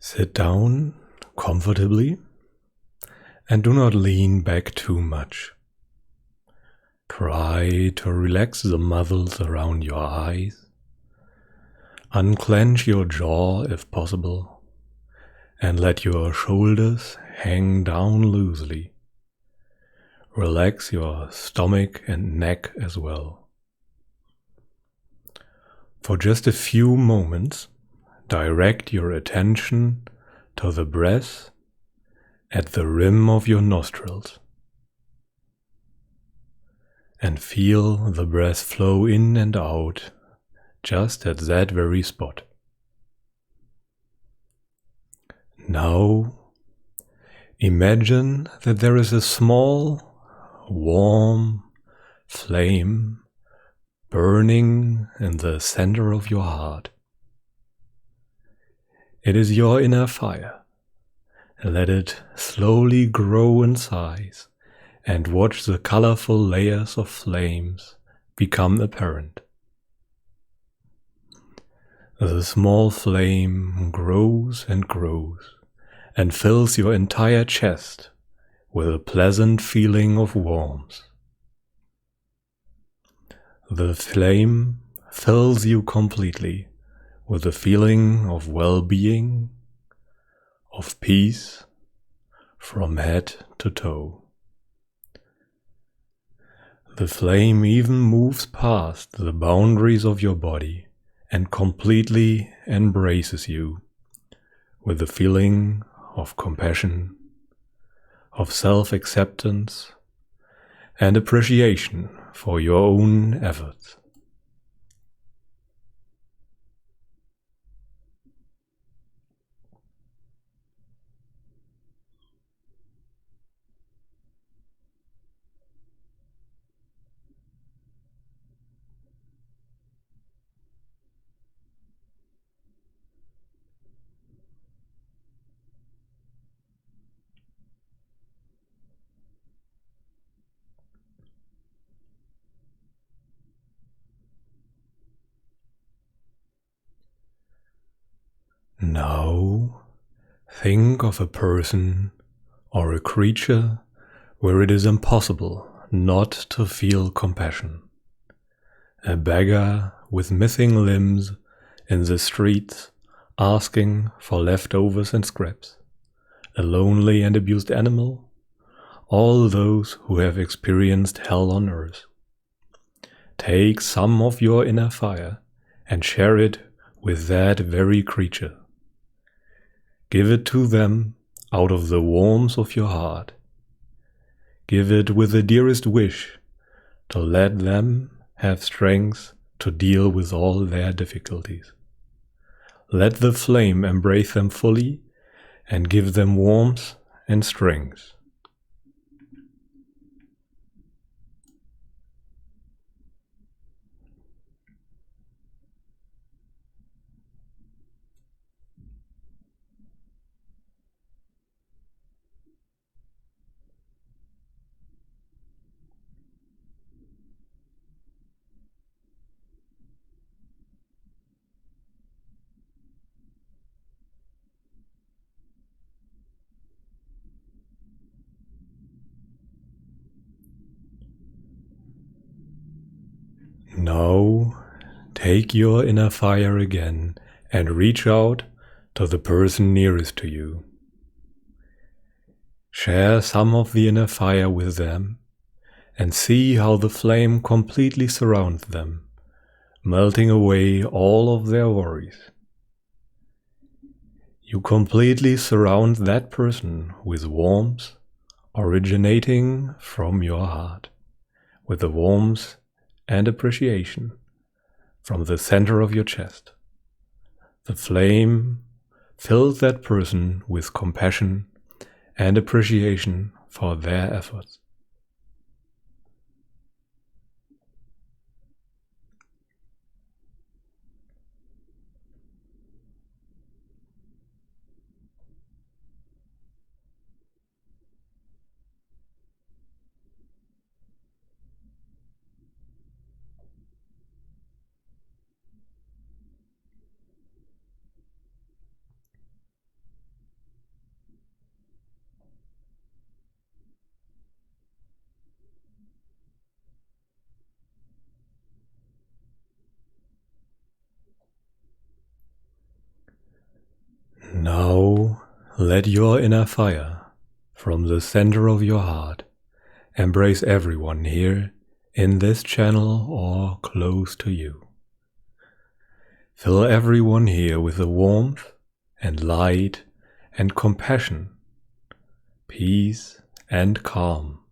Sit down comfortably and do not lean back too much. Try to relax the muscles around your eyes. Unclench your jaw if possible and let your shoulders hang down loosely. Relax your stomach and neck as well. For just a few moments, direct your attention to the breath at the rim of your nostrils and feel the breath flow in and out just at that very spot. Now, imagine that there is a small, warm flame burning in the center of your heart. It is your inner fire. Let it slowly grow in size and watch the colorful layers of flames become apparent. The small flame grows and grows and fills your entire chest with a pleasant feeling of warmth. The flame fills you completely with a feeling of well-being, of peace, from head to toe. The flame even moves past the boundaries of your body and completely embraces you with a feeling of compassion, of self-acceptance, and appreciation for your own efforts. Now, think of a person or a creature where it is impossible not to feel compassion. A beggar with missing limbs in the streets asking for leftovers and scraps. A lonely and abused animal. All those who have experienced hell on earth. Take some of your inner fire and share it with that very creature. Give it to them out of the warmth of your heart. Give it with the dearest wish to let them have strength to deal with all their difficulties. Let the flame embrace them fully and give them warmth and strength. Now, take your inner fire again and reach out to the person nearest to you. Share some of the inner fire with them and see how the flame completely surrounds them, melting away all of their worries. You completely surround that person with warmth originating from your heart, with the warmth and appreciation from the center of your chest. The flame fills that person with compassion and appreciation for their efforts. Now let your inner fire from the center of your heart embrace everyone here in this channel or close to you. Fill everyone here with the warmth and light and compassion, peace and calm.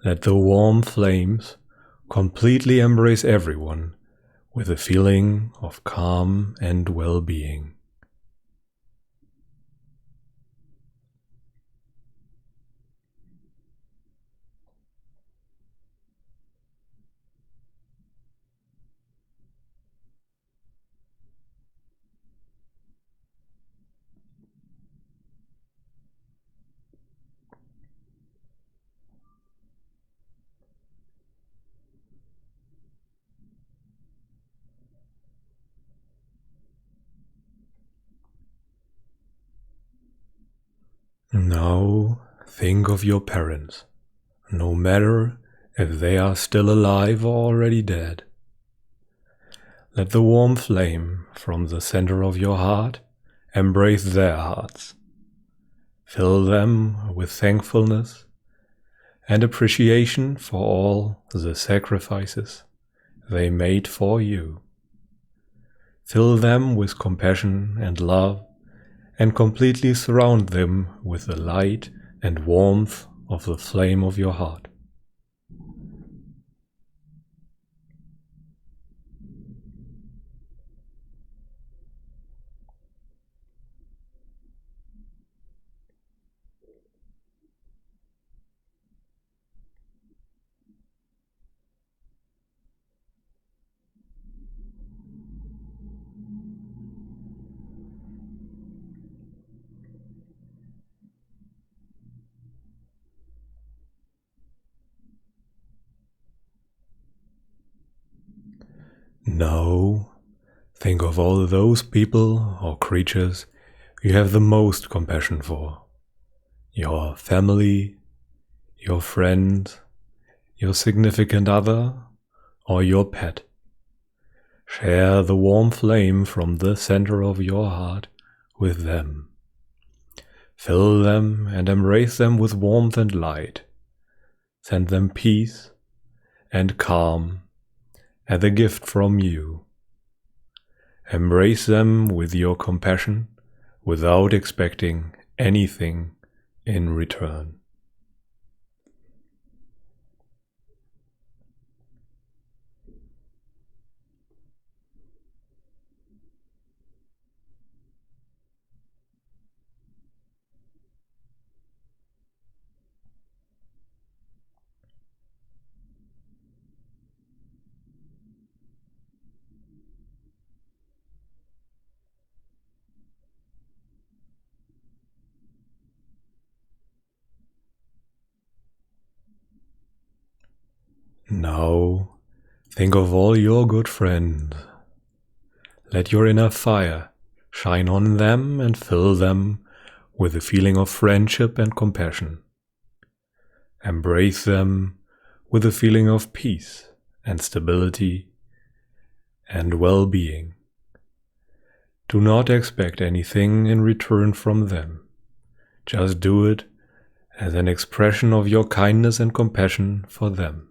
Let the warm flames completely embrace everyone with a feeling of calm and well-being. Now think of your parents, no matter if they are still alive or already dead. Let the warm flame from the center of your heart embrace their hearts. Fill them with thankfulness and appreciation for all the sacrifices they made for you. Fill them with compassion and love, and completely surround them with the light and warmth of the flame of your heart. Now, think of all those people or creatures you have the most compassion for. Your family, your friend, your significant other, or your pet. Share the warm flame from the center of your heart with them. Fill them and embrace them with warmth and light. Send them peace and calm as a gift from you. Embrace them with your compassion without expecting anything in return. Now, think of all your good friends. Let your inner fire shine on them and fill them with a feeling of friendship and compassion. Embrace them with a feeling of peace and stability and well-being. Do not expect anything in return from them. Just do it as an expression of your kindness and compassion for them.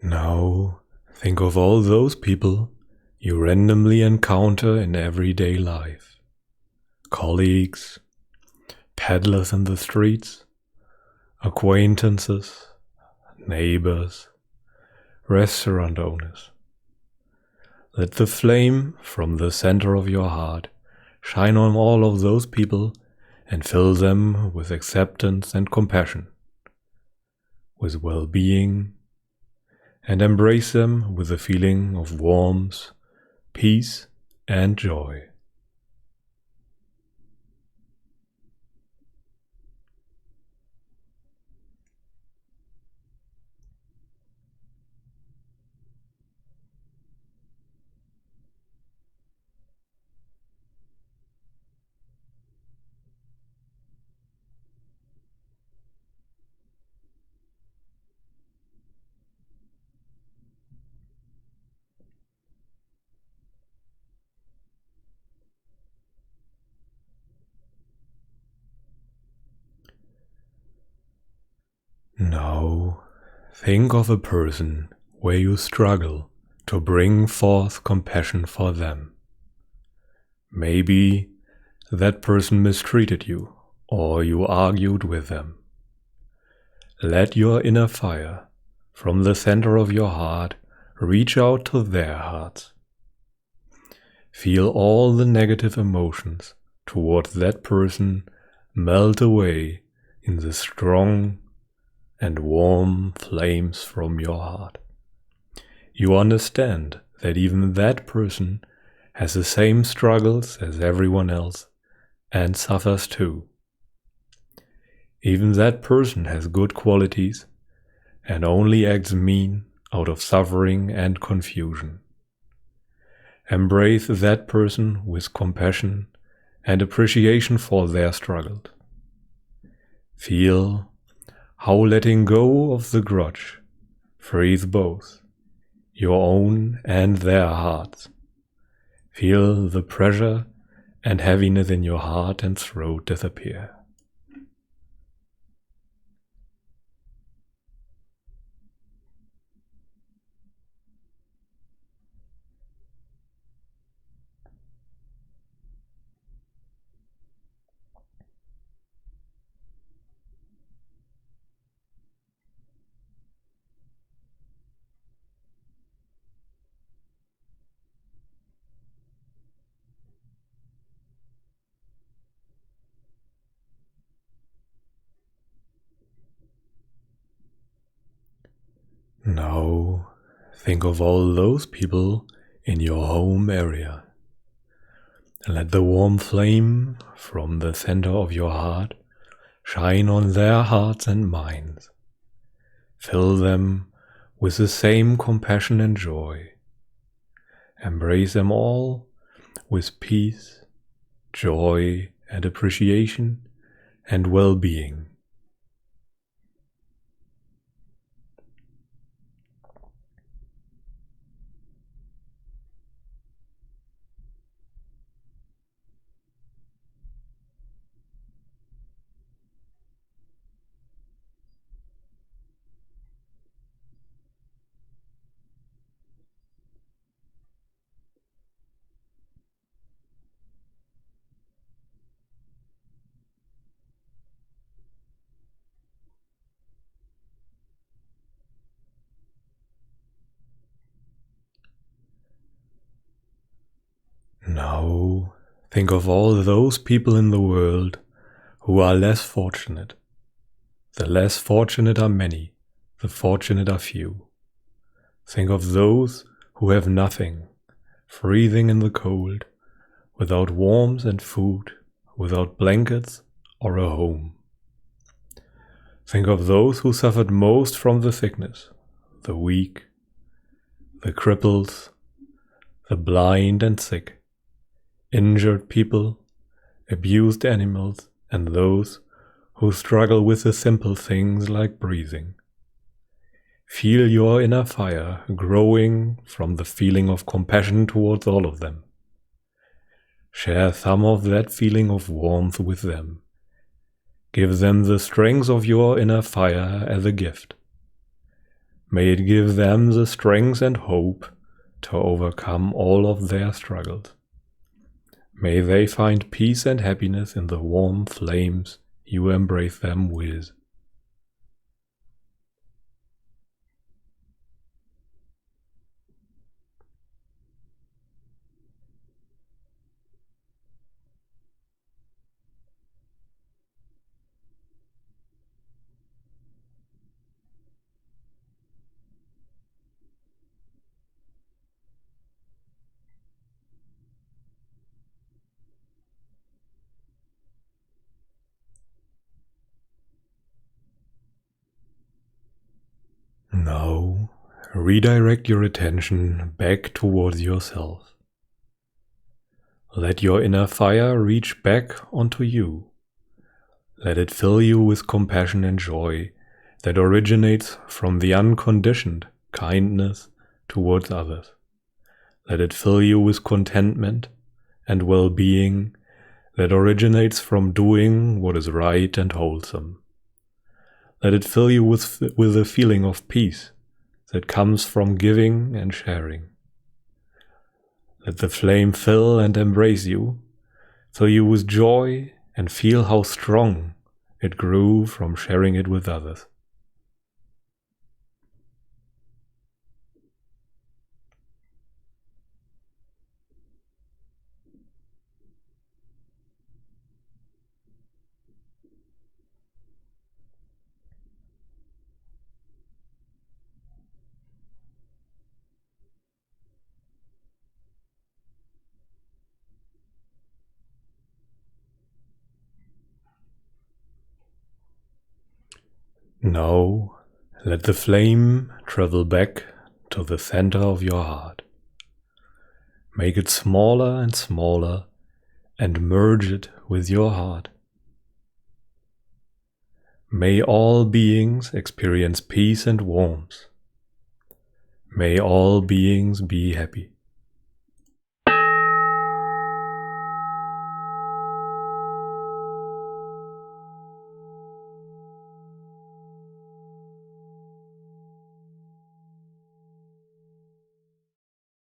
Now, think of all those people you randomly encounter in everyday life. Colleagues, peddlers in the streets, acquaintances, neighbors, restaurant owners. Let the flame from the center of your heart shine on all of those people and fill them with acceptance and compassion, with well-being and embrace them with a feeling of warmth, peace, and joy. Now, think of a person where you struggle to bring forth compassion for them. Maybe that person mistreated you, or you argued with them. Let your inner fire from the center of your heart reach out to their hearts. Feel all the negative emotions towards that person melt away in the strong and warm flames from your heart. You understand that even that person has the same struggles as everyone else and suffers too. Even that person has good qualities and only acts mean out of suffering and confusion. Embrace that person with compassion and appreciation for their struggles. Feel how letting go of the grudge frees both your own and their hearts. Feel the pressure and heaviness in your heart and throat disappear. Now, think of all those people in your home area. Let the warm flame from the center of your heart shine on their hearts and minds. Fill them with the same compassion and joy. Embrace them all with peace, joy, and appreciation and well-being. Now, think of all those people in the world who are less fortunate. The less fortunate are many, the fortunate are few. Think of those who have nothing, freezing in the cold, without warmth and food, without blankets or a home. Think of those who suffered most from the sickness, the weak, the cripples, the blind and sick, injured people, abused animals, and those who struggle with the simple things like breathing. Feel your inner fire growing from the feeling of compassion towards all of them. Share some of that feeling of warmth with them. Give them the strength of your inner fire as a gift. May it give them the strength and hope to overcome all of their struggles. May they find peace and happiness in the warm flames you embrace them with. redirect your attention back towards yourself. Let your inner fire reach back onto you. Let it fill you with compassion and joy that originates from the unconditioned kindness towards others. Let it fill you with contentment and well-being that originates from doing what is right and wholesome. Let it fill you with a feeling of peace that comes from giving and sharing. Let the flame fill and embrace you with joy and feel how strong it grew from sharing it with others. Now, let the flame travel back to the center of your heart. Make it smaller and smaller and merge it with your heart. May all beings experience peace and warmth. May all beings be happy.